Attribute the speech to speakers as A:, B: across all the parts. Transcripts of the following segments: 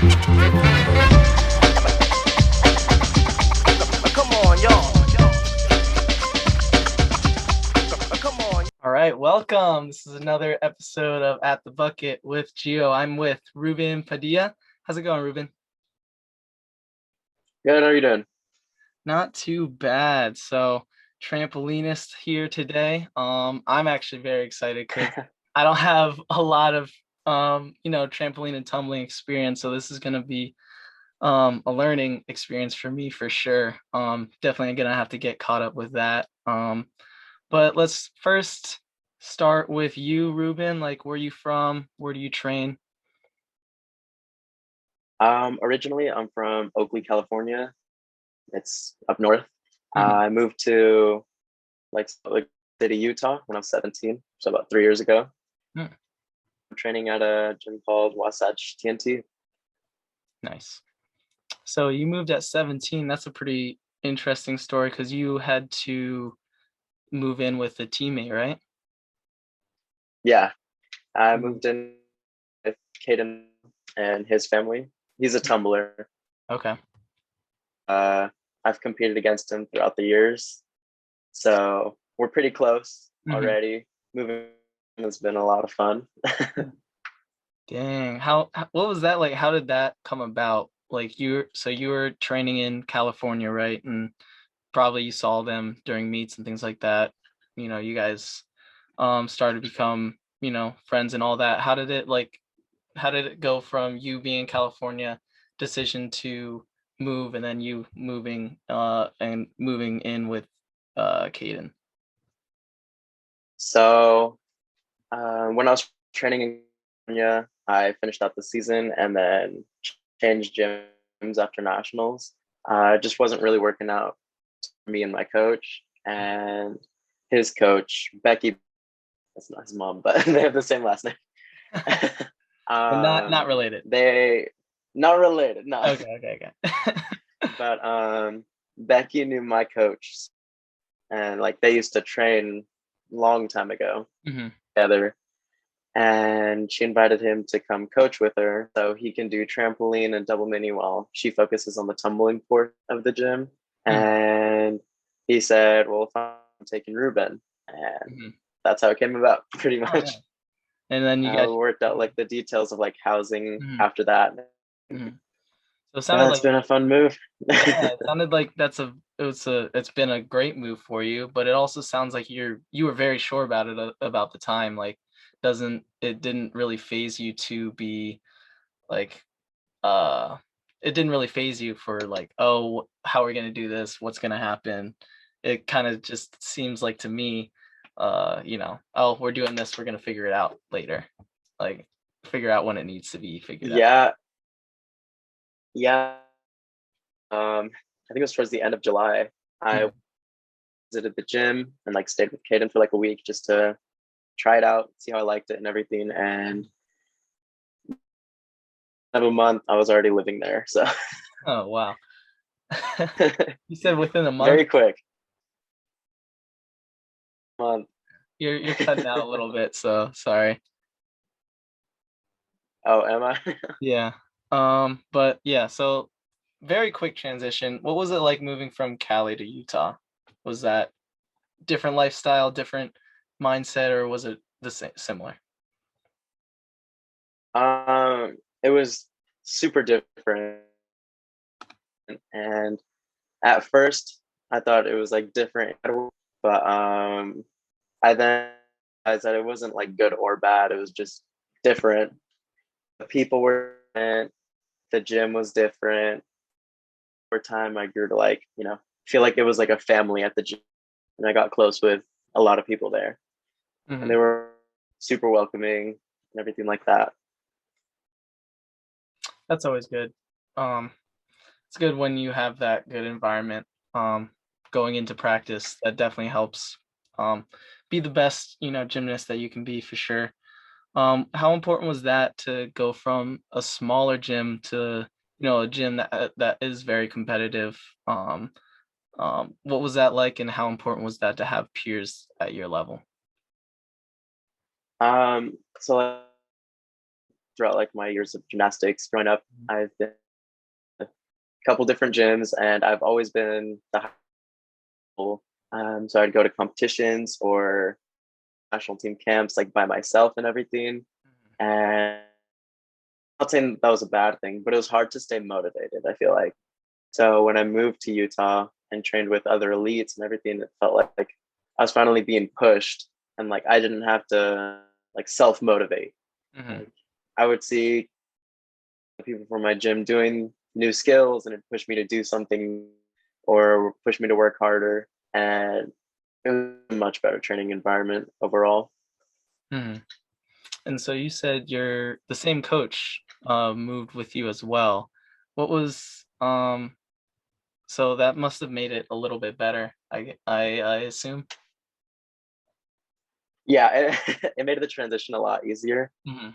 A: Come on, y'all. Come on.
B: All right, welcome. This is another episode of At the Bucket with Gio. I'm with Ruben Padilla. How's it going, Ruben?
C: Good, how are you doing?
B: Not too bad. So, trampolinist here today. I'm actually very excited because I don't have a lot of trampoline and tumbling experience. So this is gonna be a learning experience for me for sure. Definitely gonna have to get caught up with that. But let's first start with you, Ruben. Like, where are you from? Where do you train?
C: Originally, I'm from Oakley, California. It's up north.
B: Mhm.
C: I moved to Salt Lake City, Utah when I was 17, so about 3 years ago.
B: Mm,
C: I'm training at a gym called Wasatch TNT.
B: nice. So you moved at 17. That's a pretty interesting story because you had to move in with a teammate, right?
C: Yeah, I
B: Mm,
C: moved in with Caden and his family. He's a tumbler.
B: okay.
C: Uh, I've competed against him throughout the years, so we're pretty close
B: Hmm.
C: already. Moving has been a lot of fun.
B: Dang. What was that like? How did that come about? Like you were training in California, right? And probably you saw them during meets and things like that. You guys started to become, friends and all that. How did it go from you being in California, decision to move, and then you moving in with Caden?
C: So when I was training in California, I finished out the season and then changed gyms after nationals. It just wasn't really working out for me and my coach and his coach, Becky. That's not his mom, but they have the same last name.
B: But not related.
C: They not related, no.
B: Okay, okay, okay.
C: But Becky knew my coach, and like they used to train long time ago
B: Hmm.
C: together, and she invited him to come coach with her so he can do trampoline and double mini while she focuses on the tumbling part of the gym.
B: Hmm.
C: And he said, well, if I'm taking Ruben. And
B: Hmm.
C: that's how it came about, pretty
B: Oh, yeah.
C: much.
B: And then you
C: We
B: guys.
C: worked out like the details of like housing
B: Mhm,
C: after that.
B: mhm. So it sounded
C: Yeah, it's
B: like,
C: been a fun move.
B: yeah, it sounded like it's been a great move for you, but it also sounds like you were very sure about it, about the time. Like, doesn't it didn't really phase you to be like, uh it didn't really phase you for like, oh, how are we gonna do this? What's gonna happen? It kind of just seems like to me, oh, we're doing this, we're gonna figure it out later. Like, figure out when it needs to be figured out.
C: Yeah, yeah. I think it was towards the end of July. I
B: Mhm.
C: visited the gym and like stayed with Kaden for like a week just to try it out, see how I liked it and everything. And in a month, I was already living there. So
B: Oh, wow. You said within a month?
C: very quick month.
B: You're cutting out a little bit, so sorry.
C: Oh, am I?
B: Yeah. But yeah, so very quick transition. What was it like moving from Cali to Utah? Was that different lifestyle, different mindset, or was it the same similar?
C: It was super different. And at first, I thought it was like different, but I then realized that it wasn't like good or bad. It was just different. The people were different. The gym was different. Over time, I grew to like, feel like it was like a family at the gym. And I got close with a lot of people there. And
B: Hmm.
C: they were super welcoming and everything like that.
B: That's always good. Um, it's good when you have that good environment. Um, Going into practice, that definitely helps. Um, be the best, gymnast that you can be for sure. How important was that to go from a smaller gym to, a gym that is very competitive? What was that like, and how important was that to have peers at your level?
C: So throughout like my years of gymnastics growing up. I've been a couple different gyms, and I've always been the high school. So I'd go to competitions or national team camps like by myself and everything. And I'm not saying that was a bad thing, but it was hard to stay motivated, I feel like. So when I moved to Utah and trained with other elites and everything, it felt like I was finally being pushed, and like I didn't have to like self motivate.
B: Mm-hmm.
C: Like, I would see people from my gym doing new skills, and it pushed me to do something or push me to work harder. And it was a much better training environment overall.
B: Mm-hmm. And so you said the same coach moved with you as well. What was so that must have made it a little bit better, I assume.
C: Yeah, it made the transition a lot easier.
B: Mm-hmm.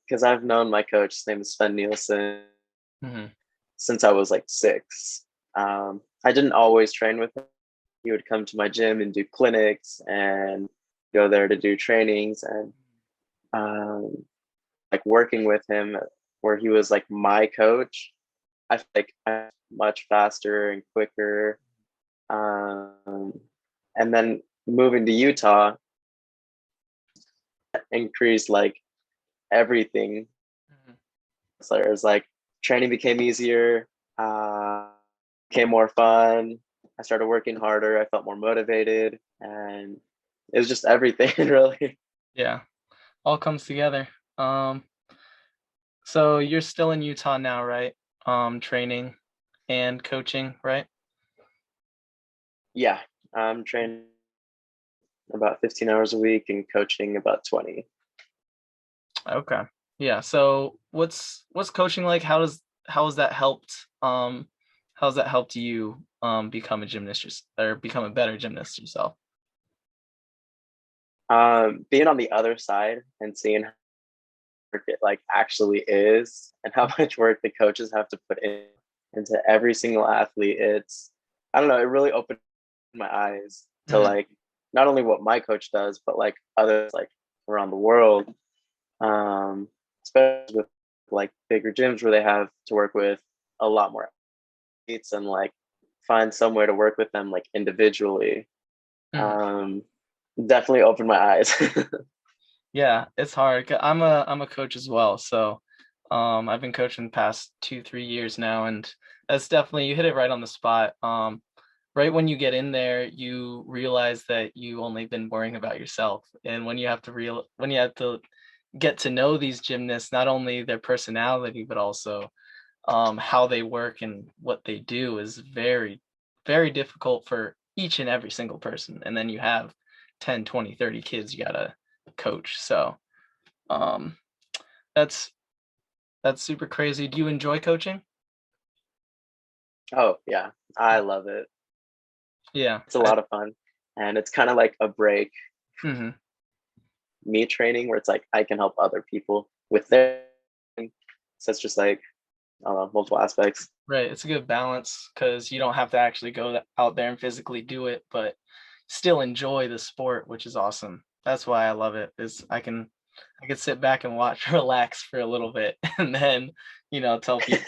C: Because I've known my coach, his name is Sven Nielsen,
B: Mm-hmm.
C: since I was like 6. I didn't always train with him. He would come to my gym and do clinics and go there to do trainings, and like working with him where he was like my coach, I feel like I'm much faster and quicker. And then moving to Utah increased like everything.
B: Mm-hmm.
C: So it was like training became easier, became more fun. I started working harder. I felt more motivated, and it was just everything really.
B: Yeah, all comes together. So you're still in Utah now, right? Training and coaching, right?
C: Yeah, I'm training about 15 hours a week and coaching about 20.
B: Okay. Yeah. So what's coaching like? How has that helped? How's that helped you become a gymnast or become a better gymnast yourself?
C: Being on the other side and seeing how work it like actually is, and how much work the coaches have to put into every single athlete, it's, I don't know, it really opened my eyes to
B: Mhm.
C: like not only what my coach does, but like others like around the world. Especially with like bigger gyms where they have to work with a lot more athletes, and like find some way to work with them like individually.
B: Mhm.
C: um Definitely opened my eyes.
B: Yeah, it's hard. I'm a coach as well, so I've been coaching the past 2-3 years now, and that's definitely you hit it right on the spot. Right when you get in there, you realize that you only been worrying about yourself, and when you have to get to know these gymnasts, not only their personality but also how they work and what they do is very, very difficult for each and every single person. And then you have 10, 20, 30 kids you gotta coach. So um, that's that's super crazy. Do you enjoy coaching?
C: Oh yeah, I love it.
B: Yeah.
C: It's a lot of fun, and it's kind of like a break
B: Mhm.
C: me training where it's like I can help other people with their, so it's just like I don't know, multiple aspects.
B: Right. It's a good balance because you don't have to actually go out there and physically do it, but still enjoy the sport, which is awesome. That's why I love it. Is I can sit back and watch, relax for a little bit, and then tell people.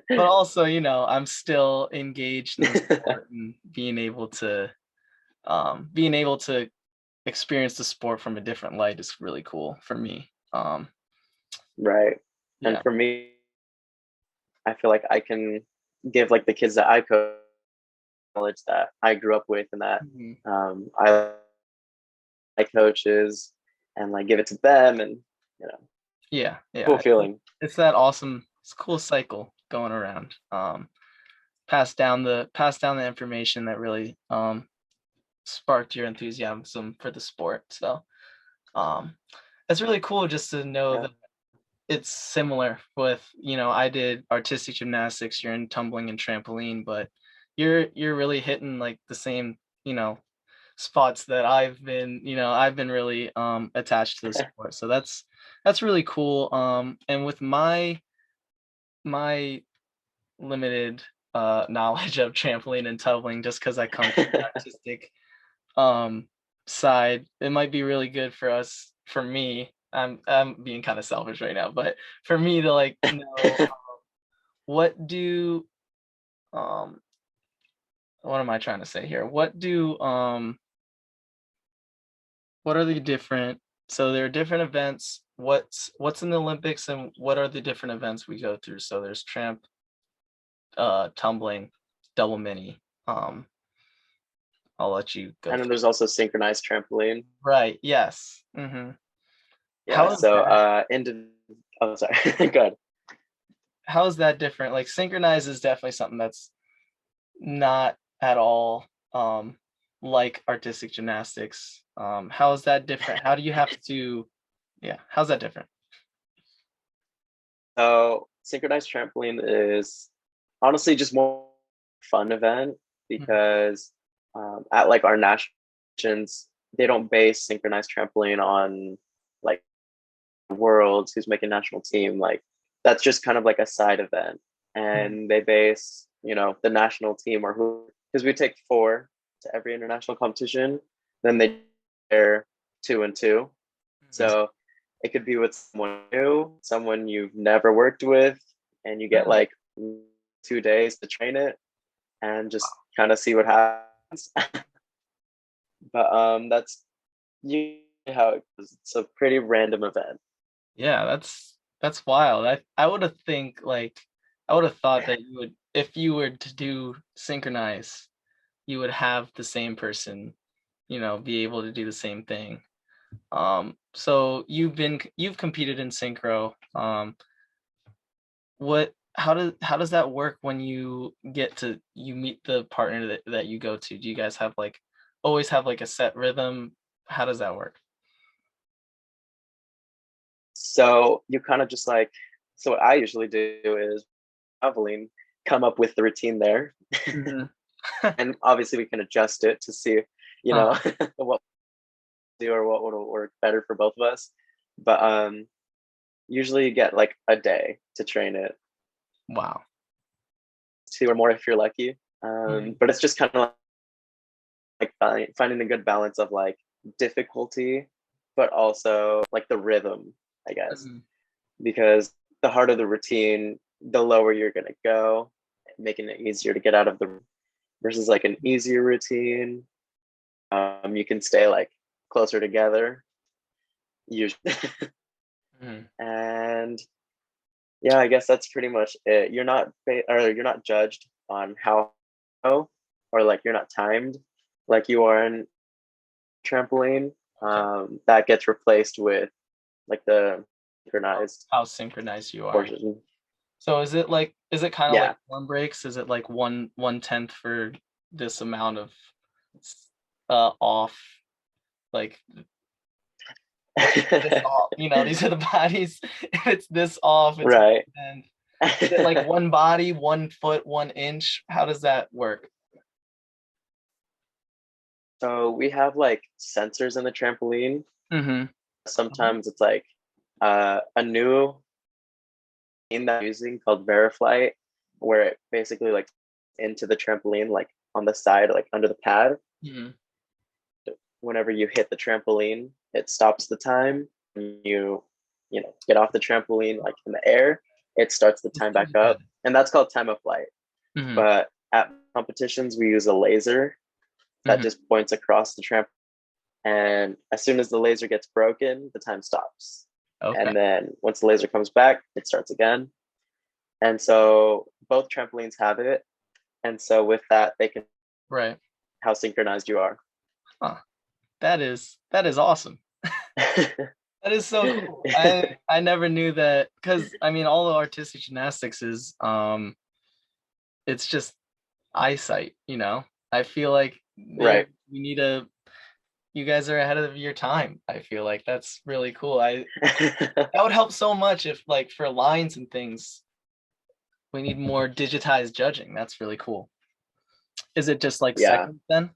B: But also, I'm still engaged in the sport and being able to experience the sport from a different light is really cool for me.
C: Right. And
B: Yeah.
C: for me, I feel like I can give like the kids that I coach knowledge that I grew up with, and that
B: Mhm.
C: I like coaches, and like give it to them, and you know,
B: Yeah,
C: cool
B: yeah.
C: feeling.
B: It's that awesome, it's a cool cycle going around. Pass down the information that really sparked your enthusiasm for the sport. So um it's really cool just to know
C: Yeah.
B: that it's similar with, I did artistic gymnastics, you're in tumbling and trampoline, but you're really hitting like the same, spots that I've been really attached to the sport. So that's really cool. And with my limited knowledge of trampoline and tumbling, just because I come from the artistic um side, it might be really good for me I'm being kind of selfish right now, but for me to like know what do um what am I trying to say here? What are the different, so there are different events. What's in the Olympics and what are the different events we go through? So there's tumbling, double mini. Um, I'll let you go
C: And then
B: through.
C: there's also synchronized trampoline.
B: Right, yes. Mm-hmm.
C: Yeah.
B: How is
C: So
B: that?
C: oh, sorry. Good.
B: How is that different? Like synchronized is definitely something that's not at all like artistic gymnastics. How is that different? How do you have to, yeah, how's that different?
C: So synchronized trampoline is honestly just more fun event
B: Mhm.
C: because at like our nations, they don't base synchronized trampoline on like worlds who's making national team. Like that's just kind of like a side event.
B: Mhm.
C: And they base, the national team or who, because we take four to every international competition, then they are 2 and 2.
B: Mhm.
C: So it could be with someone new, someone you've never worked with, and you get
B: Really?
C: like 2 days to train it and just kind of see what happens. But that's usually how it goes. It's a pretty random event.
B: Yeah, that's wild. I would have think like I would have thought that you would, if you were to do synchronize, you would have the same person, be able to do the same thing. So you've competed in synchro. How does that work when you meet the partner that you go to? Do you guys have like always have like a set rhythm? How does that work?
C: So you kind of just like, so what I usually do is traveling, come up with the routine there.
B: Mhm.
C: And obviously we can adjust it to see,
B: Uh,
C: what to do or what would work better for both of us. But usually you get like a day to train it,
B: wow.
C: 2 or more if you're lucky.
B: Mhm.
C: But it's just kind of like finding a good balance of like difficulty, but also like the rhythm, I guess,
B: Mhm.
C: because the harder the routine, the lower you're gonna go, making it easier to get out of the versus like an easier routine. You can stay like closer together usually.
B: Mhm.
C: And yeah, I guess that's pretty much it. You're not judged on how or like you're not timed like you are in trampoline.
B: Okay.
C: That gets replaced with like the
B: How
C: synchronized
B: how synchronized you are.
C: portion.
B: So is it kind of like
C: Yeah.
B: form breaks? Is it like one tenth for this amount of off, like if it's this off, these are the bodies. If it's this off, it's
C: Right.
B: and is it like one body, 1 foot, 1 inch? How does that work?
C: So we have like sensors in the trampoline.
B: Mm-hmm.
C: Sometimes it's like a new thing that I'm using called Veriflight, where it basically like into the trampoline, like on the side, like under the pad.
B: Mm-hmm.
C: Whenever you hit the trampoline, it stops the time. Get off the trampoline like in the air, it starts the time back up, and that's called time of flight.
B: Mm-hmm.
C: But at competitions, we use a laser that
B: Mm-hmm.
C: just points across the trampoline, and as soon as the laser gets broken, the time stops.
B: Okay.
C: And then once the laser comes back, it starts again. And so both trampolines have it. And so with that, they can
B: Right.
C: how synchronized you are.
B: Huh. That is awesome. That is so cool. I never knew that, because I mean all the artistic gymnastics is it's just eyesight. I feel like
C: Right.
B: we need a you guys are ahead of your time. I feel like that's really cool. That would help so much if like for lines and things we need more digitized judging. That's really cool. Is it just like
C: Yeah.
B: seconds then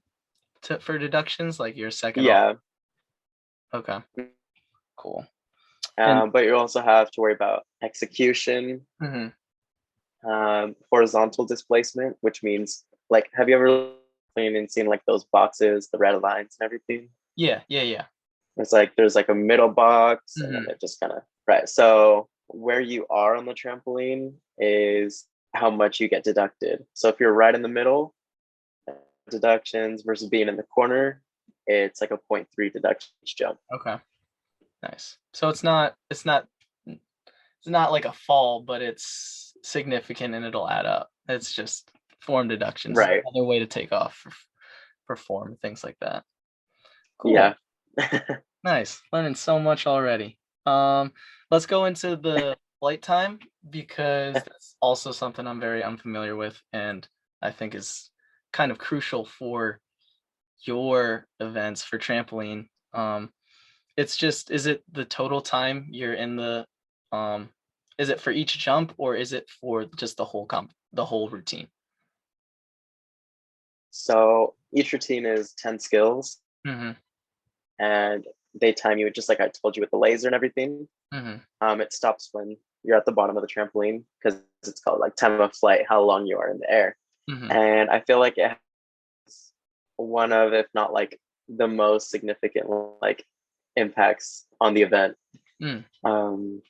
B: for deductions? Like you're second off?
C: Yeah.
B: Okay, cool. And
C: But you also have to worry about execution,
B: mhm.
C: horizontal displacement, which means like, have you ever played and seen like those boxes, the red lines and everything?
B: Yeah, yeah, yeah.
C: It's like there's like a middle box, and then
B: Mhm.
C: it just kind of right. So where you are on the trampoline is how much you get deducted. So if you're right in the middle, deductions versus being in the corner, it's like a 0.3 deduction each jump.
B: Okay. Nice. So it's not like a fall, but it's significant and it'll add up. It's just form deductions,
C: Right.
B: another way to take off for form, things like that. Cool.
C: Yeah.
B: Nice. Learning so much already. Let's go into the flight time because that's also something I'm very unfamiliar with and I think is kind of crucial for your events for trampoline. It's just, is it the total time you're in um is it for each jump or is it for just the whole routine?
C: So each routine is 10 skills,
B: Mhm.
C: and they time you just like I told you with the laser and everything.
B: Mhm.
C: It stops when you're at the bottom of the trampoline because it's called like time of flight, how long you are in the air.
B: Mhm.
C: And I feel like it has one of, if not like the most significant like impacts on the event.
B: Mm.
C: Um,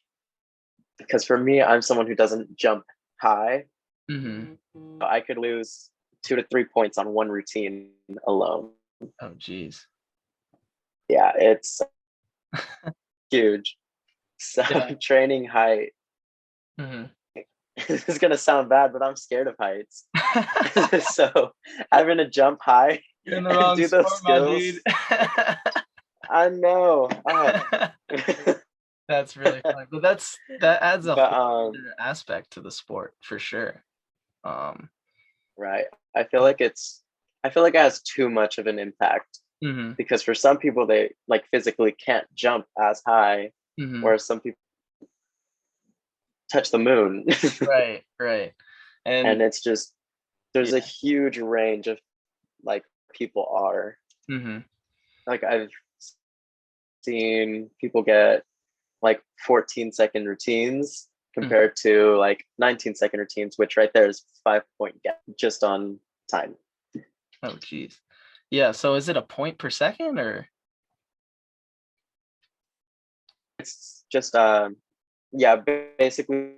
C: because for me, I'm someone who doesn't jump high.
B: Mhm.
C: I could lose 2 to 3 points on one routine alone.
B: Oh geez.
C: Yeah, it's huge. So
B: Yeah.
C: training height,
B: Mhm.
C: this is gonna sound bad, but I'm scared of heights. So having to jump high
B: You're in the
C: and
B: wrong
C: do those
B: sport, my dude.
C: skills, I know.
B: That's really funny, but that adds a
C: But
B: whole other aspect to the sport for sure. Um,
C: right. I feel like it has too much of an impact
B: mhm,
C: because for some people they like physically can't jump as high,
B: mhm.
C: whereas some people touch the moon.
B: Right, right.
C: And
B: And
C: it's just there's a
B: yeah.
C: huge range of like people are.
B: Mhm,
C: Like I've seen people get like 14-second routines
B: mhm.
C: compared to like 19-second routines, which right there is 5 point gap just on time.
B: Oh, geez. Yeah, so is it a point per second or
C: It's just yeah, basically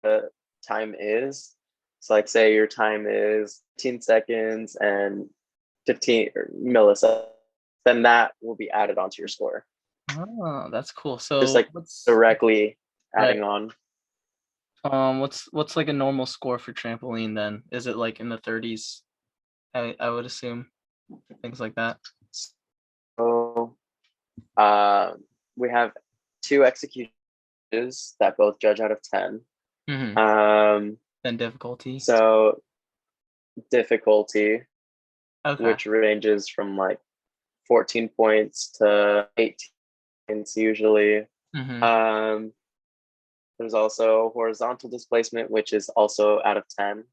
C: the time is. So like say your time is 15 seconds and 15 milliseconds, then that will be added onto your score.
B: Oh, that's cool.
C: Just
B: So
C: like directly
B: right.
C: adding on.
B: What's like a normal score for trampoline then? Is it like in the 30s? I would assume, things like that.
C: So uh, we have two executions that both judge out of 10.
B: Mhm.
C: Um,
B: Then difficulty.
C: so difficulty,
B: Okay.
C: which ranges from like 14 points to 18 points usually.
B: Mhm.
C: Um, there's also horizontal displacement, which is also out of 10.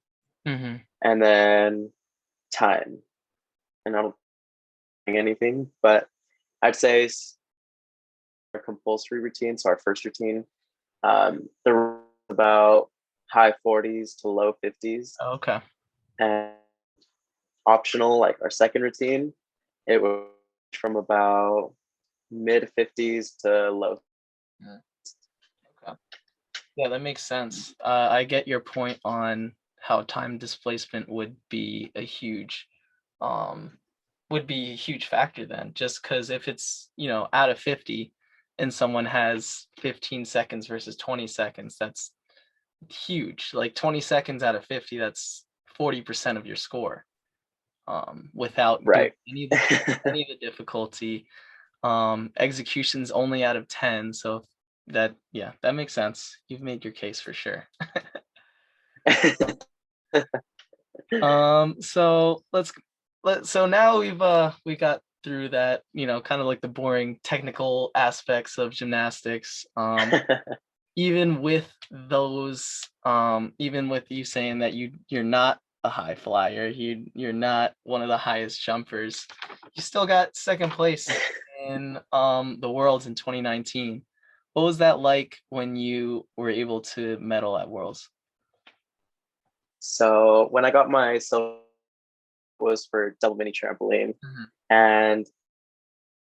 B: Mhm.
C: And then time. And I don't think anything, but I'd say our compulsory routine, so our first routine, they're about high 40s to low 50s.
B: Okay.
C: And optional, like our second routine, it was from about mid 50s to low.
B: Mm, okay. Yeah, that makes sense. I get your point on how time displacement um, would be a huge factor then, just because if it's, out of 50 and someone has 15 seconds versus 20 seconds, that's huge. Like 20 seconds out of 50, that's 40% of your score. Without doing
C: Right.
B: any of the difficulty. Execution's only out of 10, so yeah, that makes sense. You've made your case for sure. So so now we got through that, kind of like the boring technical aspects of gymnastics. Even with you saying that you're not a high flyer, you're not one of the highest jumpers, you still got second place in the worlds in 2019. What was that like when you were able to medal at worlds?
C: So when I got my silver was for double mini trampoline,
B: Mhm.
C: and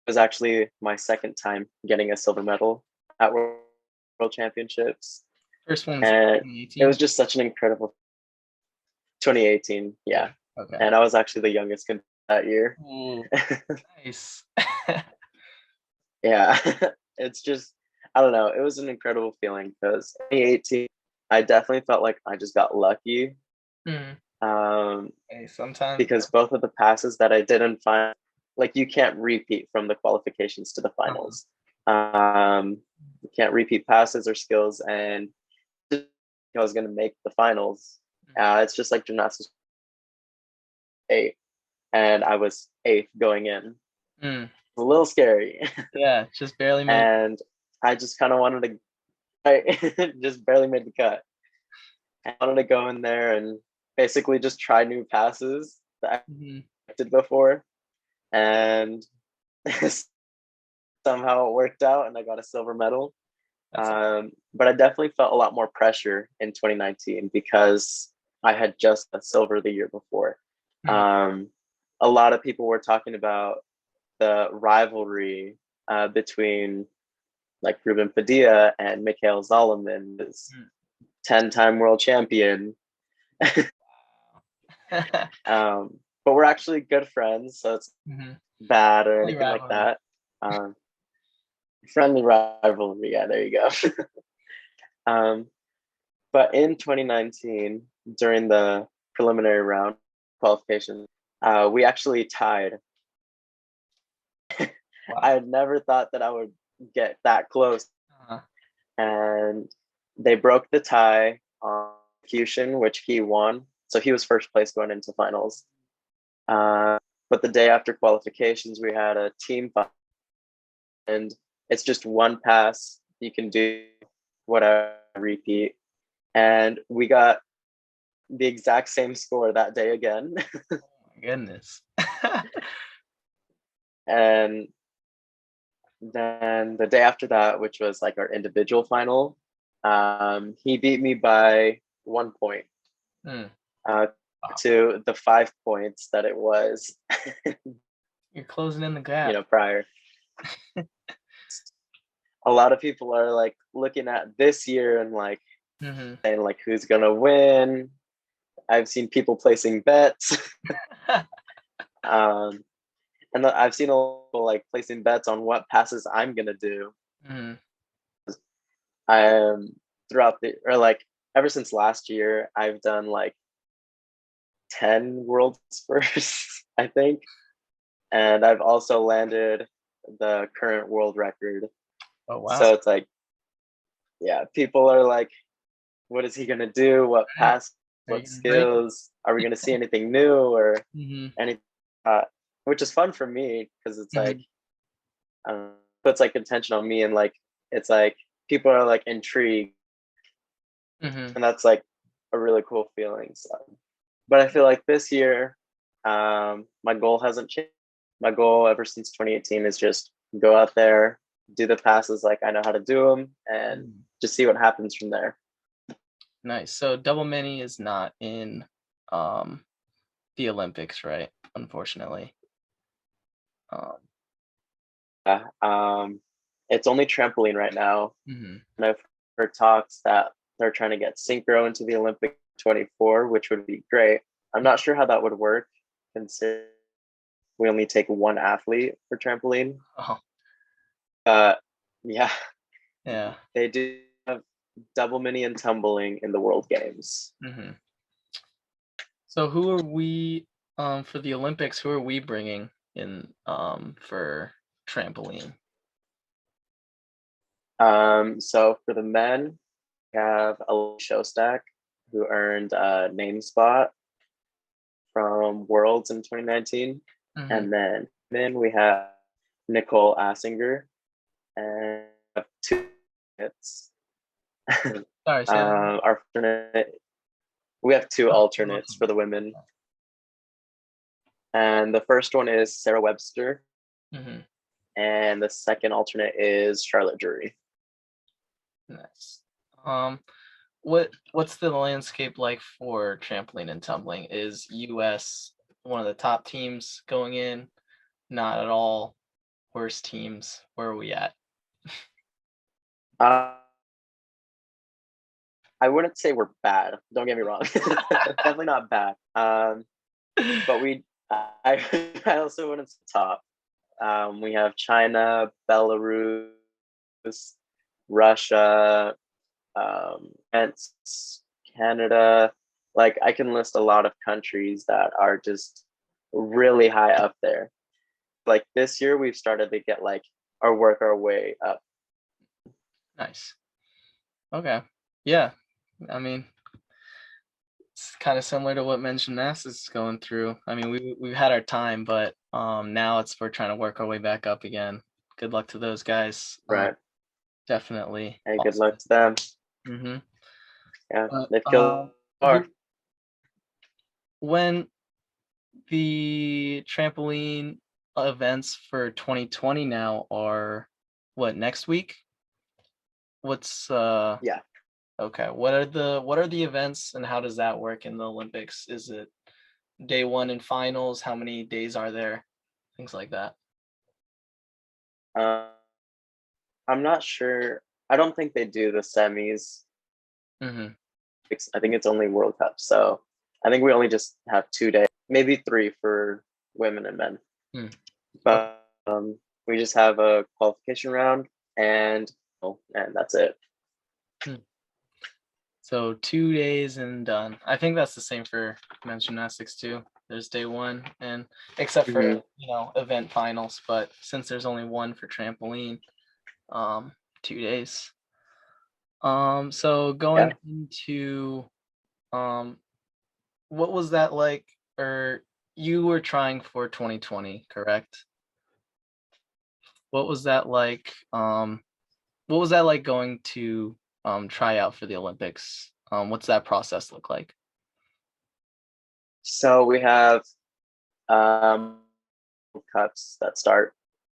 C: was actually my second time getting a silver medal at World Championships,
B: First one's
C: and it
B: 2018.
C: was just such an incredible 2018. Yeah,
B: Okay.
C: and I was actually the youngest that year.
B: Ooh, nice.
C: Yeah, it's just, I don't know. It was an incredible feeling because 2018, I definitely felt like I just got lucky.
B: Mhm.
C: Um,
B: Hey, sometimes.
C: because both of the passes that I didn't find, like you can't repeat from the qualifications to the finals. You can't repeat passes or skills, and I was gonna make the finals. It's just like gymnastics 8, and I was 8th going in.
B: Mm.
C: It's a little scary.
B: Yeah, just barely made.
C: And I just kind of wanted to, I just barely made the cut. I wanted to go in there and basically just try new passes that I did before, and somehow it worked out, and I got a silver medal. But I definitely felt a lot more pressure in 2019 because I had just a silver the year before. A lot of people were talking about the rivalry between like Ruben Padilla and Mikhail Zolomon, this 10-time world champion. But we're actually good friends, so it's bad or anything like that. Friendly rivalry, yeah, there you go. But in 2019, during the preliminary round qualification, we actually tied.
B: Wow.
C: I had never thought that I would get that close. And they broke the tie on execution, which he won. So he was first place going into finals. But the day after qualifications, we had a team fight, and it's just one pass. You can do whatever, repeat. And we got the exact same score that day again.
B: Oh my goodness.
C: And then the day after that, which was like our individual final, he beat me by 1 point to the 5 points that it was.
B: You're closing in the gap.
C: Prior. A lot of people are like looking at this year and like saying like who's gonna win. I've seen people placing bets. And I've seen a lot of people like placing bets on what passes I'm gonna do. Ever since last year, I've done like 10 world firsts, I think, and I've also landed the current world record.
B: Oh wow!
C: So it's like, yeah, people are like, what is he gonna do? What pass? What skills? Are we gonna see anything new or anything? Which is fun for me because it's like puts like attention on me, and like it's like people are like intrigued, and that's like a really cool feeling. So, but I feel like this year, my goal hasn't changed. My goal ever since 2018 is just go out there, do the passes like I know how to do them, and just see what happens from there.
B: Nice. So double mini is not in the Olympics, right? Unfortunately.
C: It's only trampoline right now. And I've heard talks that they're trying to get synchro into the Olympic 24, which would be great. I'm not sure how that would work, considering we only take one athlete for trampoline. Yeah. They do have double mini and tumbling in the World Games.
B: So who are we for the Olympics? Who are we bringing in for trampoline?
C: So for the men, we have a Showstack, who earned a name spot from Worlds in 2019. And then we have Nicole Assinger, and we have 2 alternates. We have 2 alternates for the women. And the first one is Sarah Webster. And the second alternate is Charlotte Drury.
B: Nice. What's the landscape like for trampoline and tumbling? Is US one of the top teams going in? Not at all. worst teams? Where are we at?
C: Uh, I wouldn't say we're bad. Don't get me wrong. Definitely not bad. But I also wouldn't say top. We have China, Belarus, Russia, France, Canada. Like I can list a lot of countries that are just really high up there. Like this year, we've started to get like work our way up.
B: Nice. Okay. Yeah. I mean, it's kind of similar to what men's gymnastics is going through. I mean, we've had our time, but now we're trying to work our way back up again. Good luck to those guys.
C: Right.
B: Definitely.
C: Hey, good luck to them.
B: Mm-hmm.
C: Yeah,
B: But,
C: they've killed far.
B: when the trampoline events for 2020 now are what, next week? What's
C: Yeah.
B: okay, what are the events and how does that work in the Olympics? Is it day one and finals? How many days are there? Things like that.
C: I'm not sure. I don't think they do the semis.
B: Mm-hmm.
C: I think it's only World Cup. So I think we only just have 2 days, maybe 3 for women and men. But we just have a qualification round and that's it.
B: So 2 days and done. I think that's the same for men's gymnastics too. There's day one, and except for event finals, but since there's only one for trampoline, 2 days. So going into what was that like? Or you were trying for 2020, correct? What was that like? What was that like going to try out for the Olympics? What's that process look like?
C: So we have cups that start,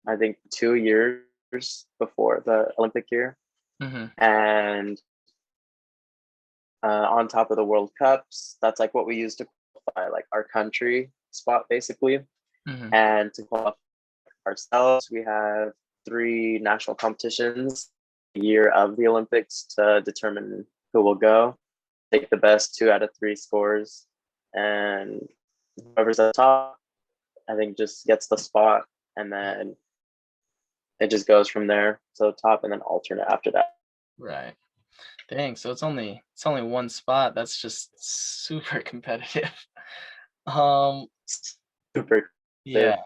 C: I think, 2 years before the Olympic year. And on top of the World Cups, that's like what we use to qualify like our country spot basically. And to qualify ourselves, we have 3 national competitions a year of the Olympics to determine who will go. Take the best 2 out of 3 scores, and whoever's at the top, I think, just gets the spot, and then it just goes from there. So top and then alternate after that.
B: Right. Dang, so it's only one spot. That's just super competitive.
C: Super.
B: Yeah,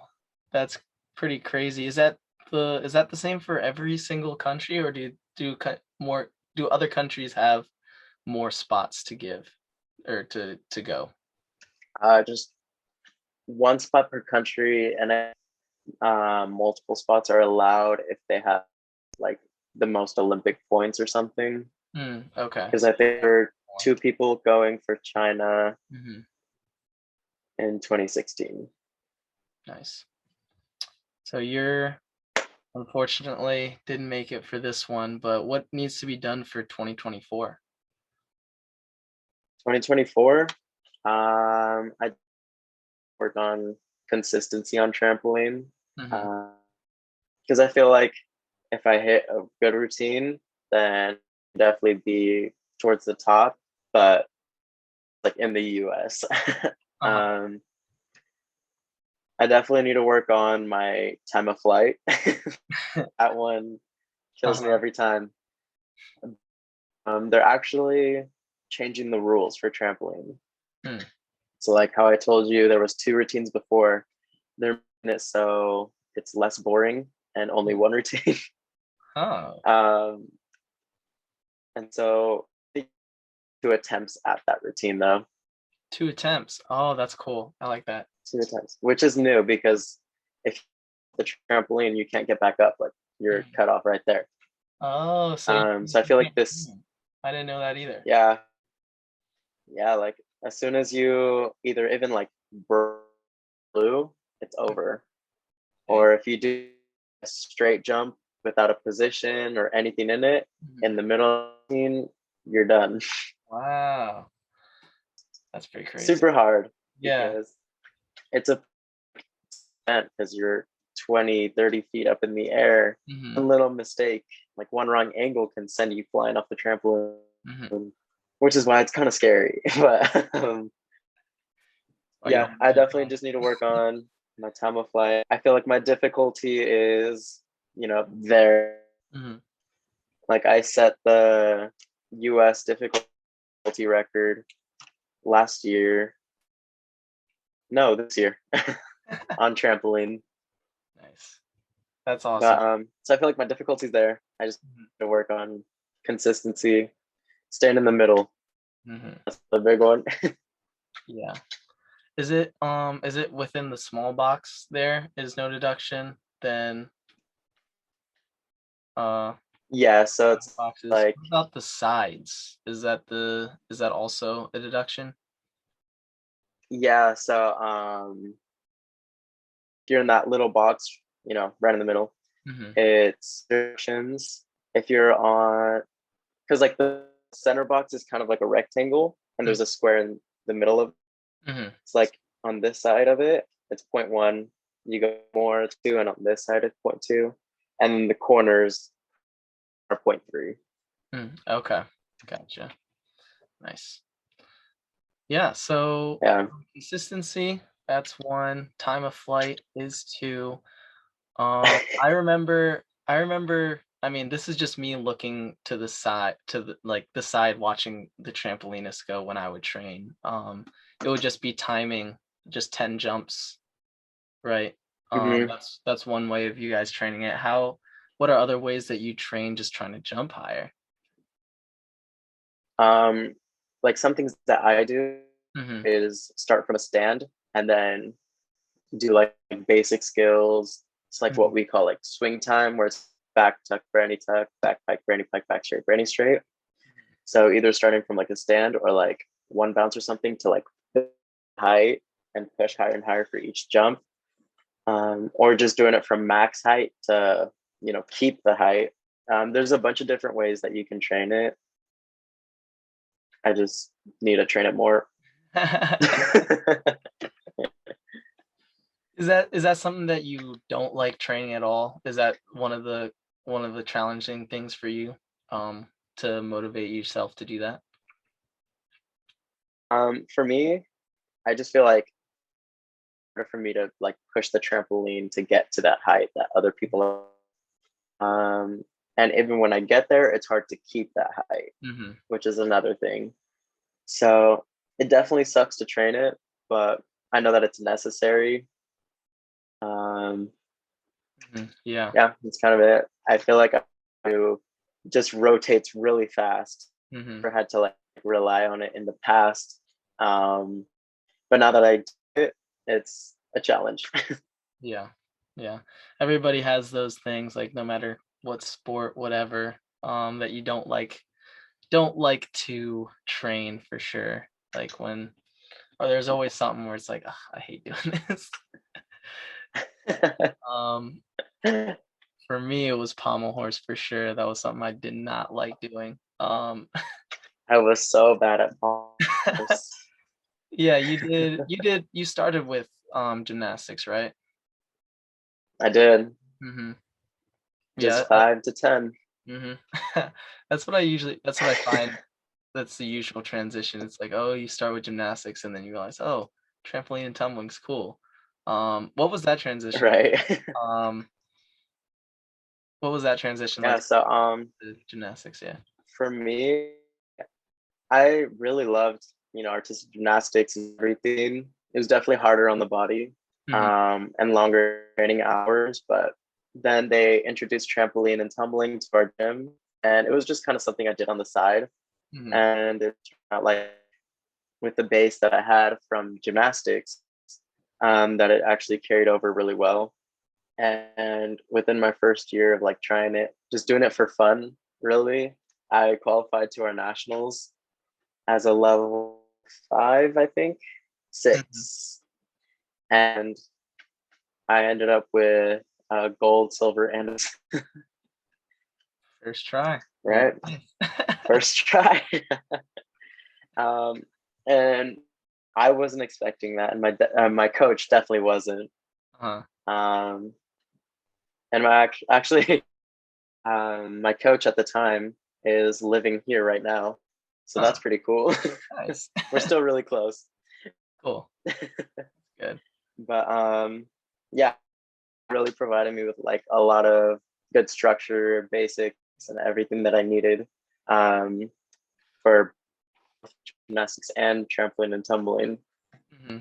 B: that's pretty crazy. Is that the same for every single country, or do other countries have more spots to give or to go?
C: Just 1 spot per country, and multiple spots are allowed if they have like the most Olympic points or something.
B: Okay.
C: Because I think there are 2 people going for China in 2016.
B: Nice. So you're unfortunately didn't make it for this one, but what needs to be done for 2024?
C: 2024, I work on consistency on trampoline. Because I feel like if I hit a good routine, then definitely be towards the top, but like in the US. I definitely need to work on my time of flight. That one kills me every time. They're actually changing the rules for trampoline. So like how I told you, there was 2 routines before. They're making it so it's less boring and only 1 routine. And so 2 attempts at that routine though.
B: 2 attempts. Oh, that's cool. I like that.
C: 2 attempts, which is new because if the trampoline, you can't get back up. Like you're cut off right there.
B: Oh, so
C: so I feel like this.
B: I didn't know that either.
C: Yeah. Like as soon as you either even like blue, it's over. Or if you do a straight jump without a position or anything in it in the middle scene, you're done.
B: Wow. That's pretty crazy.
C: Super hard.
B: Yeah.
C: Because it's a because you're 20, 30 feet up in the air.
B: Mhm.
C: One little mistake, like one wrong angle, can send you flying off the trampoline,
B: Mhm.
C: which is why it's kind of scary. But
B: Oh, you
C: yeah,
B: don't
C: I
B: jump
C: definitely
B: off.
C: just need to work on my time of flight. I feel like my difficulty is, there.
B: Mhm.
C: Like I set the US difficulty record last year. No, this year on trampoline.
B: Nice. That's
C: But
B: awesome.
C: so I feel like my difficulty's there. I just
B: Mhm.
C: need to work on consistency, staying in the middle.
B: Mhm.
C: That's the big one.
B: Yeah. Is it within the small box there is no deduction? Then uh
C: Yeah, so
B: big
C: it's
B: boxes.
C: like,
B: What about the sides? Is that also a deduction?
C: yeah, so if you're in that little box, right in the middle,
B: Mhm.
C: it's directions. If you're on, because like the center box is kind of like a rectangle, and
B: Mhm.
C: there's a square in the middle of.
B: Mhm.
C: It's like on this side of it, it's 0.1. You go more, it's 2, and on this side it's 0.2, and then the corners are 0.3.
B: Okay. Gotcha. Nice. Yeah, so
C: Yeah.
B: consistency, that's one. Time of flight is two. I mean, this is just me looking to the side, to the side, watching the trampolinist go when I would train. It would just be timing, just 10 jumps, right?
C: hmm
B: That's one way of you guys training it. What are other ways that you train just trying to jump higher?
C: Um, like some things that I do
B: Mhm.
C: is start from a stand and then do like basic skills. It's like what
B: Mhm.
C: we call like swing time, where it's back tuck, granny tuck, back pike, granny pike, back straight, granny straight. So either starting from like a stand or like one bounce or something to like height and push higher and higher for each jump, or just doing it from max height to keep the height. There's a bunch of different ways that you can train it. I just need to train it more.
B: Is that something that you don't like training at all? Is that one of the challenging things for you, to motivate yourself to do that?
C: For me, I just feel like for me to like push the trampoline to get to that height that other people are. And even when I get there, it's hard to keep that height,
B: Mhm.
C: which is another thing. So it definitely sucks to train it, but I know that it's necessary. Um,
B: Mhm. Yeah.
C: yeah, that's kind of it. I feel like I do just rotates really fast.
B: Mhm.
C: I had to like rely on it in the past. Um, but now that I do it, it's a challenge.
B: Yeah. Yeah. Everybody has those things, like, no matter what sport, whatever, that you don't like to train for sure. Like, when or there's always something where it's like, "Ugh, I hate doing this." Um, for me, it was pommel horse for sure. That was something I did not like doing.
C: I was so bad at balls.
B: Yeah, you started with, gymnastics, right?
C: I did
B: Mhm. Yeah,
C: just 5 to 10.
B: mhm. That's what I find that's the usual transition. It's like, oh, you start with gymnastics and then you realize, oh, trampoline and tumbling's cool. What was that transition?
C: Right.
B: Um, what was that transition like
C: Yeah. So
B: to gymnastics? Yeah.
C: for me, I really loved artistic gymnastics and everything. It was definitely harder on the body,
B: Mhm,
C: and longer training hours, but then they introduced trampoline and tumbling to our gym, and it was just kind of something I did on the side.
B: mhm,
C: And it turned out like with the base that I had from gymnastics, that it actually carried over really well. And within my first year of like trying it, just doing it for fun, really, I qualified to our nationals as a level 5, I think,
B: mhm.
C: 6. And I ended up with gold, silver, and
B: First try.
C: right
B: Nice.
C: first try. um, and I wasn't expecting that, and my coach definitely wasn't.
B: Uh-huh.
C: Um, And actually, my coach at the time is living here right now, so
B: Huh,
C: that's pretty cool.
B: nice.
C: We're still really close,
B: Cool. Good.
C: but yeah, really provided me with like a lot of good structure, basics, and everything that I needed um, for gymnastics and trampoline and tumbling.
B: Hmm.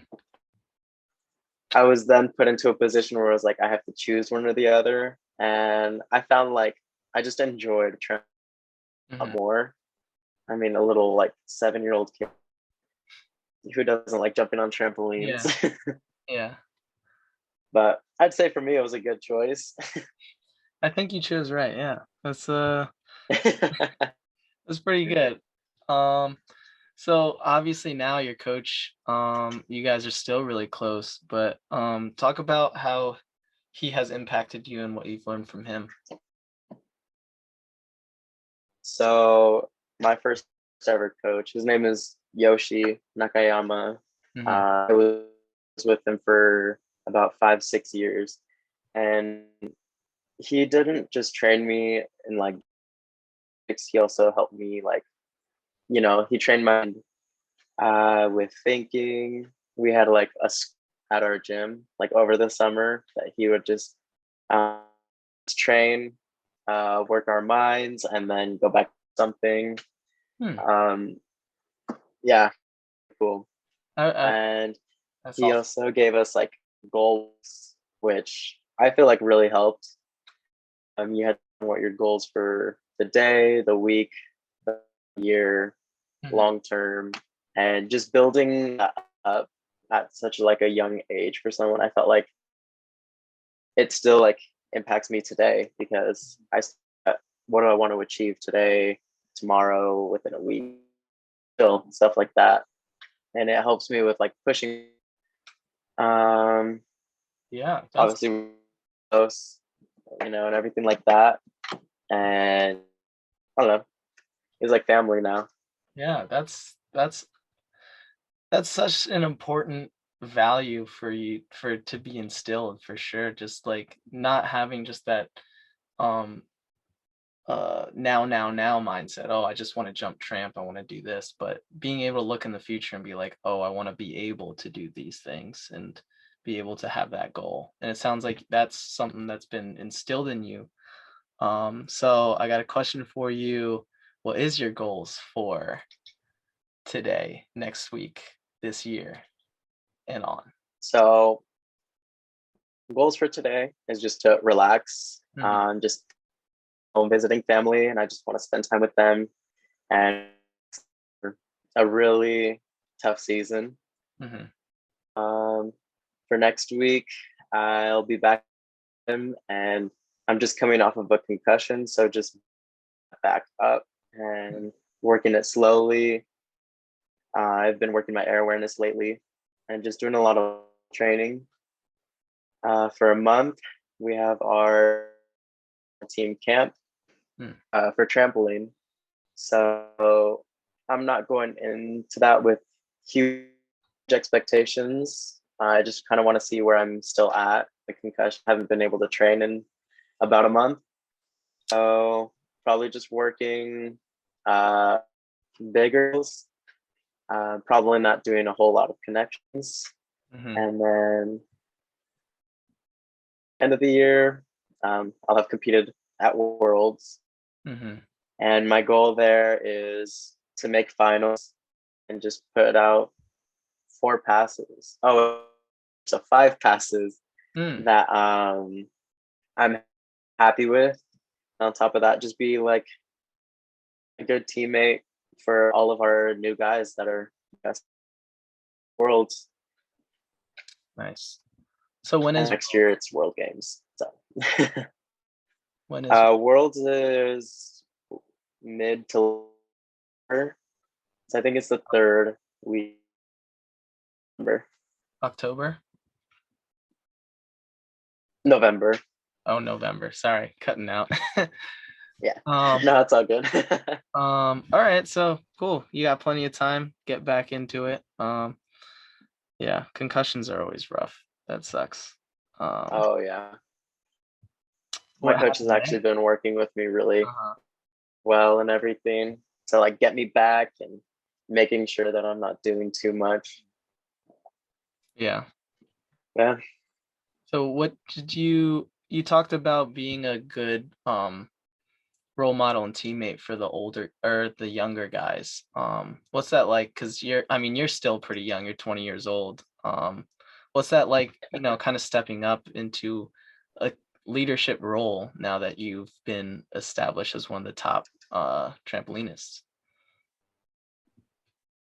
C: I was then put into a position where I was like, I have to choose one or the other, and I found like I just enjoyed trampoline a lot
B: Hmm.
C: more. I mean, a little like 7-year-old kid who doesn't like jumping on trampolines.
B: Yeah. Yeah.
C: But I'd say for me, it was a good choice.
B: I think you chose right. Yeah. That's pretty good. Um, so obviously now your coach, you guys are still really close, but talk about how he has impacted you and what you've learned from him.
C: So my first ever coach, his name is Yoshi Nakayama.
B: Hmm.
C: I was with him for about 5, 6 years, and he didn't just train me in like, he also helped me like, he trained my with thinking. We had like at our gym like over the summer that he would just uh, train, work our minds, and then go back to something.
B: Hmm.
C: Um, yeah, cool.
B: I,
C: And
B: that's
C: he
B: awesome.
C: also gave us like goals, which I feel like really helped. You had what your goals for the day, the week, the year,
B: Hmm.
C: long term, and just building that up at such like a young age for someone. I felt like it still like impacts me today because what do I want to achieve today, tomorrow, within a week, still stuff like that, and it helps me with like pushing. Um,
B: Yeah, that's
C: Obviously, close, and everything like that, and I don't know. It's like family now.
B: yeah, that's such an important value for you for it to be instilled for sure. Just like not having just that um now mindset. Oh, I just want to jump tramp, I want to do this, but being able to look in the future and be like, oh, I want to be able to do these things and be able to have that goal. And it sounds like that's something that's been instilled in you. So I got a question for you. What is your goals for today, next week, this year, and on?
C: So goals for today is just to relax,
B: Hmm.
C: just home visiting family, and I just want to spend time with them. And a really tough season.
B: Hmm.
C: Um, for next week, I'll be back and I'm just coming off of a concussion, so just back up and working it slowly. I've been working my air awareness lately and just doing a lot of training. For a month, we have our team camp
B: Hmm.
C: for trampoline. So I'm not going into that with huge expectations. I just kind of want to see where I'm still at. The concussion, haven't been able to train in about a month. So probably just working uh, bigger, probably not doing a whole lot of connections.
B: Hmm.
C: And then end of the year, I'll have competed at Worlds.
B: Hmm.
C: And my goal there is to make finals and just put out 4 passes. Oh, so 5 passes
B: Mm.
C: that I'm happy with. On top of that, just be like a good teammate for all of our new guys that are best worlds.
B: Nice. So
C: And next year it's World Games. So
B: when is
C: Worlds is mid to later. So I think it's the third week.
B: October?
C: November.
B: Oh, November. Sorry, cutting out.
C: Yeah.
B: Um,
C: No, it's all good.
B: all right, so cool. You got plenty of time. Get back into it. Yeah, concussions are always rough. That sucks. Um,
C: Oh yeah. My
B: What
C: coach has
B: happened
C: actually
B: there?
C: been working with me really
B: Uh-huh.
C: well and everything to like get me back and making sure that I'm not doing too much.
B: Yeah.
C: Yeah.
B: So what did you talked about being a good role model and teammate for the older or the younger guys. What's that like? Because you're still pretty young. You're 20 years old. What's that like? Kind of stepping up into a leadership role now that you've been established as one of the top trampolinists.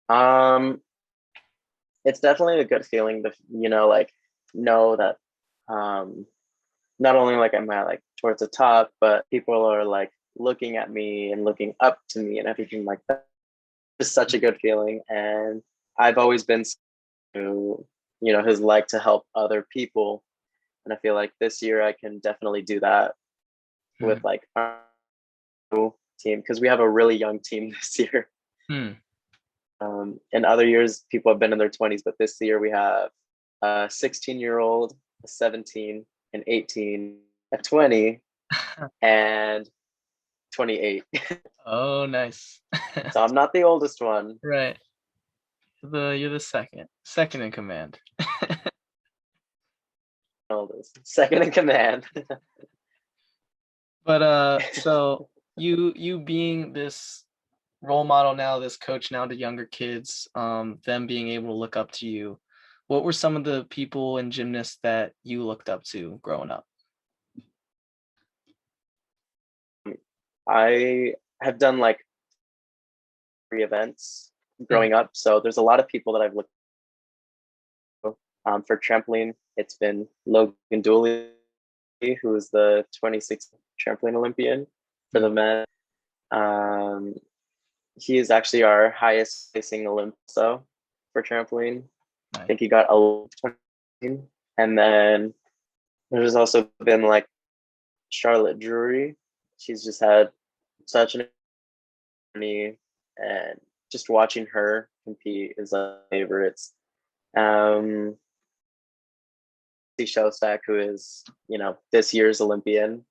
C: Um, it's definitely a good feeling to, like know that um not only like am I like towards the top, but people are like looking at me and looking up to me and everything like that. It's such a good feeling. And I've always been who, who's like to help other people. And I feel like this year I can definitely do that with
B: Mhm.
C: like our team because we have a really young team this year.
B: Hmm.
C: In other years, people have been in their 20s, but this year we have a 16-year-old, a 17, an 18, a 20, and 28.
B: Oh, nice.
C: So I'm not the oldest one.
B: Right. You're the second in command.
C: Oldest, second in command.
B: But so you being this role model now, this coach now to younger kids, them being able to look up to you, what were some of the people and gymnasts that you looked up to growing up?
C: I have done like 3 events
B: Mhm.
C: growing up, so there's a lot of people that I've looked to. For trampoline, it's been Logan Dooley, who is the 26 trampoline Olympian for the
B: Mhm.
C: men. Um, he is actually our highest placing Olympian for trampoline. I
B: Nice.
C: think he got a 20. And then there's also been like Charlotte Drury. She's just had such an journey, and just watching her compete is a favorites. Um, Shostak, who is this year's Olympian,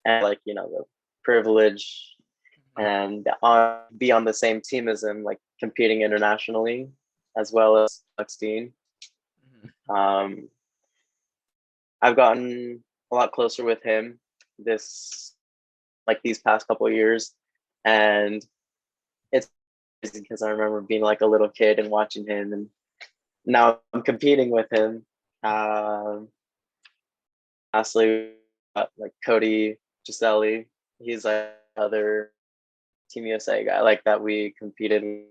C: and like the privilege
B: Mhm.
C: and be on the same team as him, like competing internationally, as well as 16.
B: Mhm.
C: Um, I've gotten a lot closer with him this like these past couple of years, and it's because I remember being like a little kid and watching him, and now I'm competing with him. Um, Lastly, like Cody Giselli, he's like other Team USA guy like that we competed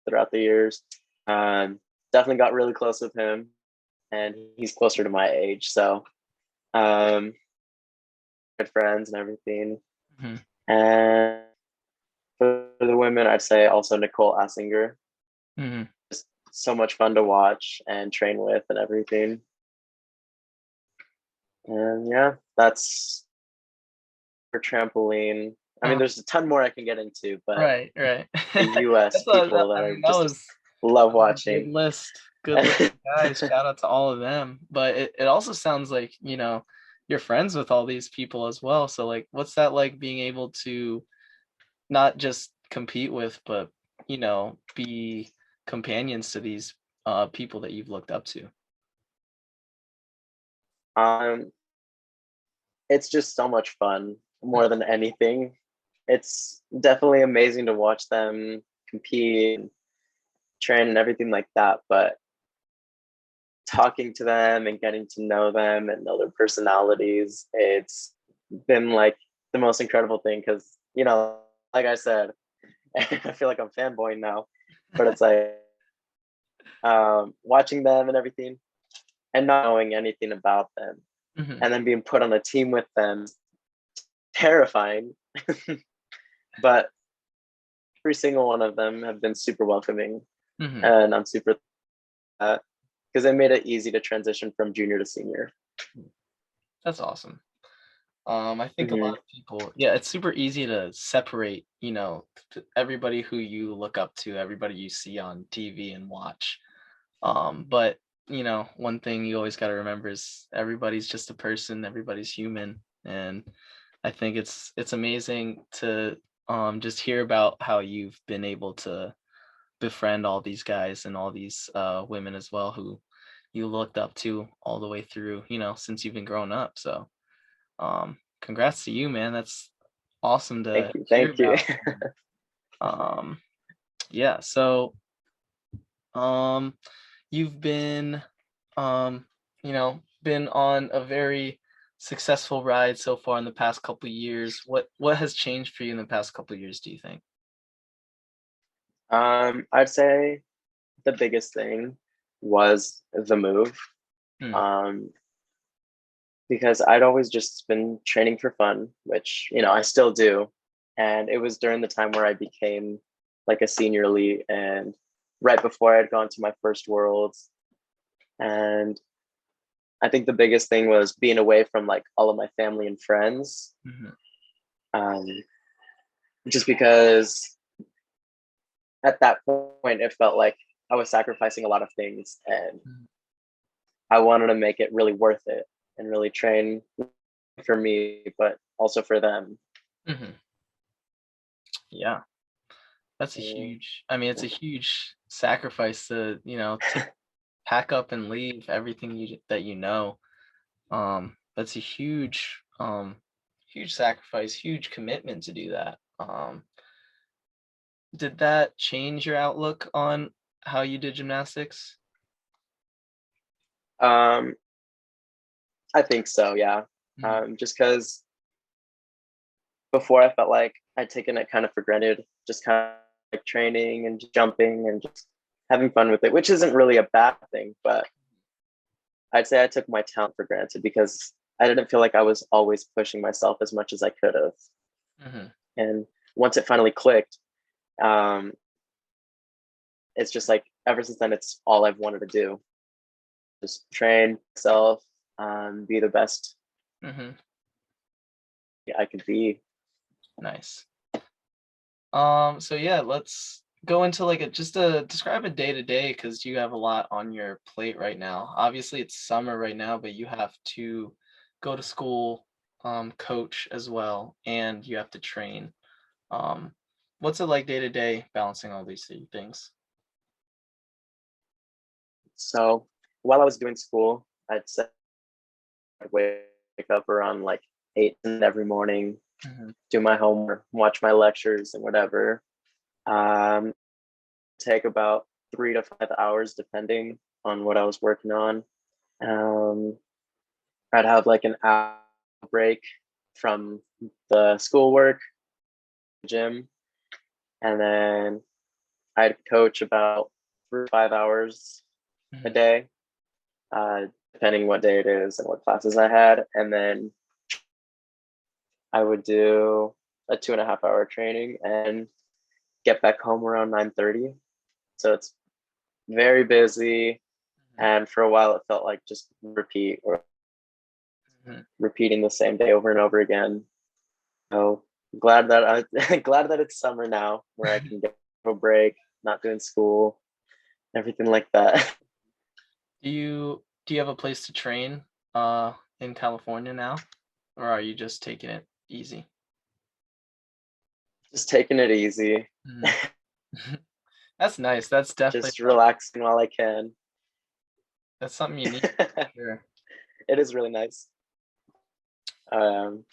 C: throughout the years. Definitely got really close with him, and he's closer to my age, so um, good friends and everything.
B: Mhm.
C: And for the women, I'd say also Nicole Assinger.
B: Mhm.
C: So much fun to watch and train with and everything. And yeah, that's for trampoline. I mean,
B: Uh,
C: there's a ton more I can get into, but
B: right, right.
C: the US people that
B: I
C: are
B: mean,
C: just love
B: that was a good
C: watching.
B: list. Good list of guys. Shout out to all of them. But it also sounds like, you're friends with all these people as well. So like what's that like being able to not just compete with, but be companions to these people that you've looked up to?
C: um, it's just so much fun more than anything. It's definitely amazing to watch them compete, train, and everything like that. But talking to them and getting to know them and know their personalities, it's been like the most incredible thing because, like I said, I feel like I'm fanboying now, but it's like watching them and everything and not knowing anything about them
B: Mhm.
C: and then being put on a team with them, terrifying. But every single one of them have been super welcoming,
B: Mhm.
C: and I'm super because they made it easy to transition from junior to senior.
B: That's awesome. I think a lot
C: Hmm.
B: of people, yeah, it's super easy to separate, everybody who you look up to, everybody you see on TV and watch. But one thing you always got to remember is everybody's just a person, everybody's human. And I think it's amazing to just hear about how you've been able to befriend all these guys and all these women as well who you looked up to all the way through, since you've been growing up. So congrats to you, man. That's awesome to hear
C: Thank you.
B: about. Um yeah, so um you've been been on a very successful ride so far in the past couple of years. What has changed for you in the past couple of years, do you think?
C: I'd say the biggest thing was the move.
B: Hmm.
C: Um, because I'd always just been training for fun, which, I still do. And it was during the time where I became like a senior elite and right before I'd gone to my first worlds. And I think the biggest thing was being away from like all of my family and friends.
B: Hmm.
C: Um, just because at that point it felt like I was sacrificing a lot of things and I wanted to make it really worth it and really train for me, but also for them.
B: Hmm. Yeah, that's a
C: Yeah.
B: huge, I mean, it's a huge sacrifice to pack up and leave everything that that's a huge sacrifice, huge commitment to do that. Did that change your outlook on how you did gymnastics?
C: Um, I think so, yeah.
B: Mhm.
C: Just because before I felt like I'd taken it kind of for granted, just kind of like training and jumping and just having fun with it, which isn't really a bad thing, but I'd say I took my talent for granted because I didn't feel like I was always pushing myself as much as I could have.
B: Mhm.
C: And once it finally clicked, um, it's just like ever since then, it's all I've wanted to do. Just train myself, be the best
B: Mhm.
C: I could be.
B: Nice. So yeah, let's go into like just describe a day to day because you have a lot on your plate right now. Obviously, it's summer right now, but you have to go to school, coach as well, and you have to train. Um, what's it like day to day balancing all these three things?
C: So while I was doing school, I'd say I'd wake up around like 8 every morning,
B: Mhm.
C: do my homework, watch my lectures and whatever. Um, take about 3 to 5 hours depending on what I was working on. Um, I'd have like an hour break from the schoolwork, gym, and then I'd coach about 3 to 5 hours a
B: Mhm.
C: day, depending what day it is and what classes I had. And then I would do a 2.5 hour training and get back home around 9:30. So it's very busy.
B: Mhm.
C: And for a while, it felt like just repeat or
B: Mhm.
C: repeating the same day over and over again. So glad that glad that it's summer now, where I can get a break, not doing school, everything like that.
B: Do you have a place to train in California now, or are you just taking it easy?
C: Just taking it easy,
B: Mhm. That's nice. That's definitely
C: just
B: something,
C: relaxing while I can.
B: that's something you need.
C: It
B: Sure.
C: is really nice. Um,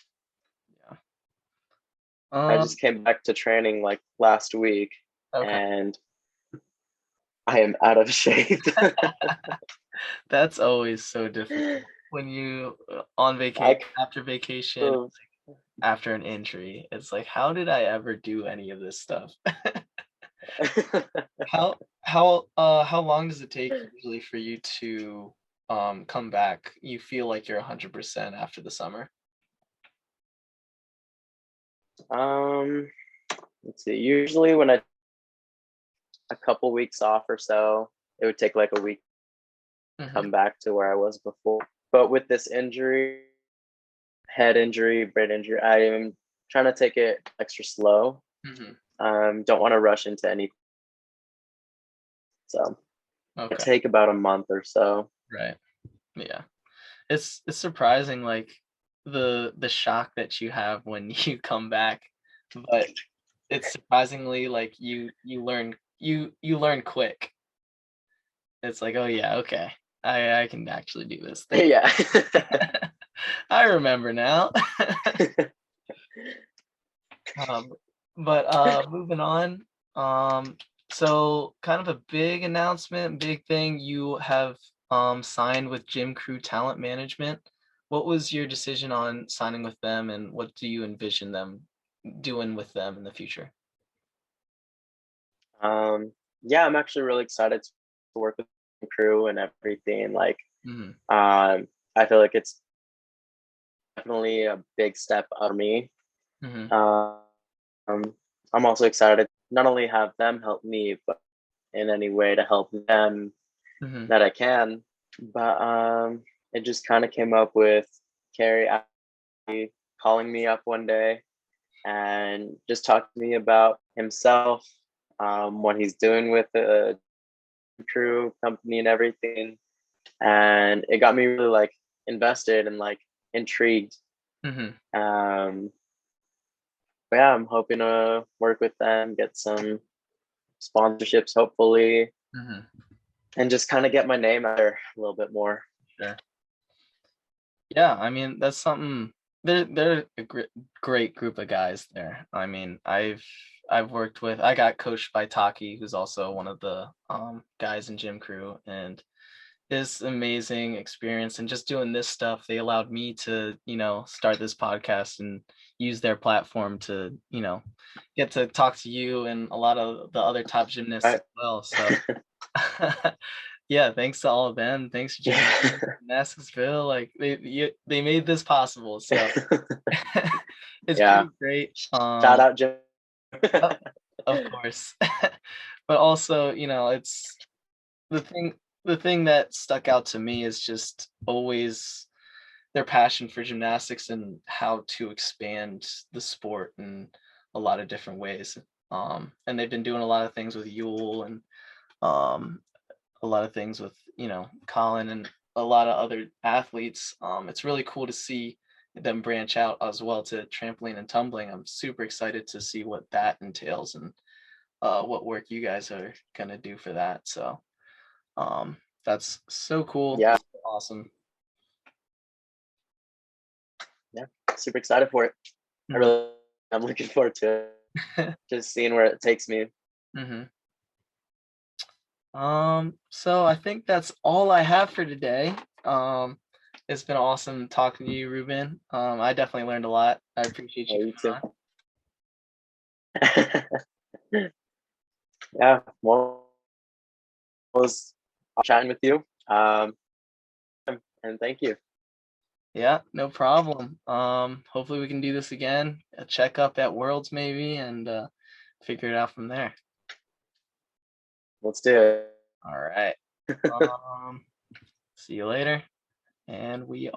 B: Yeah.
C: I
B: Um,
C: just came back to training like last week,
B: okay.
C: and I am out of shape.
B: That's always so difficult when you on
C: I
B: vacation, after vacation,
C: could've-
B: after an injury. It's like, how did I ever do any of this stuff? How long does it take usually for you to come back? You feel like you're 100% after the summer?
C: um, let's see. Usually, when I a couple weeks off or so, it would take like a week to
B: Hmm.
C: come back to where I was before. But with this injury, head injury, brain injury, I am trying to take it extra slow.
B: Hmm.
C: Don't want to rush into any. So it
B: Okay.
C: take about a month or so.
B: Right. Yeah. It's surprising, like the shock that you have when you come back, but it's surprisingly like you learn quick. It's like, oh yeah, okay, I can actually do this thing.
C: Yeah.
B: I remember now. Um, but moving on. So kind of a big announcement, big thing. You have signed with GymCrew Talent Management. What was your decision on signing with them, and what do you envision them doing with them in the future?
C: Yeah, I'm actually really excited to work with the crew and everything. Like,
B: Hmm.
C: I feel like it's definitely a big step for me.
B: Hmm.
C: Um, I'm also excited to not only have them help me, but in any way to help them
B: Hmm.
C: that I can. But it just kind of came up with Carrie actually calling me up one day and just talking to me about himself, what he's doing with the crew company and everything. And it got me really like invested and like intrigued.
B: Hmm.
C: Um, but yeah, I'm hoping to work with them, get some sponsorships, hopefully,
B: Hmm.
C: and just kind of get my name out there a little bit more.
B: Sure. Yeah, I mean that's something. They're a great group of guys there. I mean, I've worked with. I got coached by Taki, who's also one of the guys in GymCrew, and his amazing experience and just doing this stuff. They allowed me to, start this podcast and use their platform to, get to talk to you and a lot of the other top gymnasts as
C: Right.
B: well. So yeah, thanks to all of them. Thanks to Gymnasticsville. Like they made this possible. So it's
C: Yeah.
B: pretty great.
C: Shout out, Jim.
B: Oh, of course. But also, it's the thing that stuck out to me is just always their passion for gymnastics and how to expand the sport in a lot of different ways. And they've been doing a lot of things with Yule and um, a lot of things with Colin and a lot of other athletes. It's really cool to see them branch out as well to trampoline and tumbling. I'm super excited to see what that entails and what work you guys are gonna do for that. So that's so cool.
C: Yeah.
B: Awesome.
C: Yeah. Super excited for it.
B: Mhm.
C: I'm looking forward to it. Just seeing where it takes me.
B: Mhm. So I think that's all I have for today. Um, it's been awesome talking to you, Ruben. I definitely learned a lot. I appreciate you
C: Yeah, you
B: coming
C: too.
B: on.
C: Yeah. Well, it was chatting with you. And thank you.
B: Yeah, no problem. Hopefully we can do this again, a checkup at Worlds maybe, and figure it out from there.
C: Let's do it.
B: All right. Um, see you later, and we